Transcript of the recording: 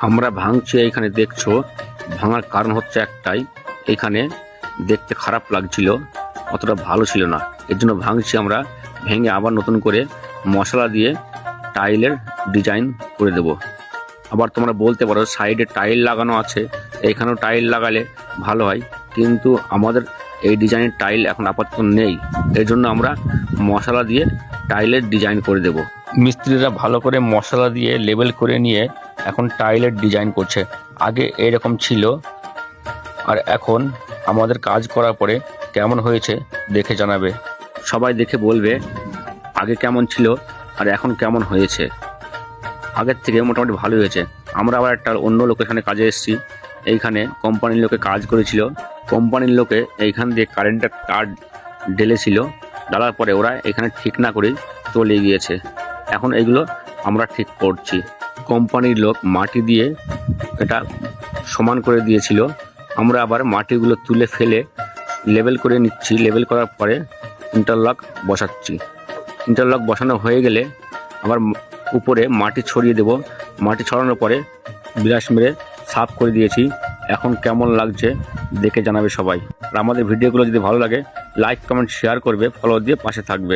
আমরা ভাঙছি এখানে দেখছো, ভাঙার কারণ হচ্ছে একটাই, এখানে দেখতে খারাপ লাগছিল, অতটা ভালো ছিল না, এর জন্য ভাঙছি আমরা। ভেঙে আবার নতুন করে মশলা দিয়ে টাইলের ডিজাইন করে দেব। আবার তোমরা বলতে পারো সাইডে টাইল লাগানো আছে, এখানেও টাইল লাগালে ভালো হয়, কিন্তু আমাদের এই ডিজাইনের টাইল এখন আপাতত নেই, এর জন্য আমরা মশলা দিয়ে টাইলের ডিজাইন করে দেব। মিস্ত্রিরা ভালো করে মশলা দিয়ে লেবেল করে নিয়ে এখন টাইলের ডিজাইন করছে। আগে এরকম ছিল, আর এখন আমাদের কাজ করার পরে কেমন হয়েছে দেখে জানাবে। সবাই দেখে বলবে আগে কেমন ছিল আর এখন কেমন হয়েছে। আগের থেকে মোটামুটি ভালো হয়েছে। আমরা আবার একটা অন্য লোকেশনে কাজে এসেছি, এইখানে কোম্পানির লোকে কাজ করেছিল, কোম্পানির লোকে এইখান দিয়ে কারেন্টের তার ঢেলেছিল, ঢালার পরে ওরা এখানে ঠিক না করেই চলে গিয়েছে। এখন এইগুলো আমরা ঠিক করছি। কোম্পানির লোক মাটি দিয়ে এটা সমান করে দিয়েছিল, আমরা আবার মাটিগুলো তুলে ফেলে লেবেল করে নিচ্ছি। লেবেল করার পরে ইন্টারলক বসাচ্ছি। ইন্টারলক বসানো হয়ে গেলে আবার উপরে মাটি ছড়িয়ে দেব। মাটি ছড়ানোর পরে ব্রাশ মেরে সাফ করে দিয়েছি। এখন কেমন লাগছে দেখে জানাবে সবাই। আর আমাদের ভিডিওগুলো যদি ভালো লাগে লাইক কমেন্ট শেয়ার করবে, ফলো দিয়ে পাশে থাকবে।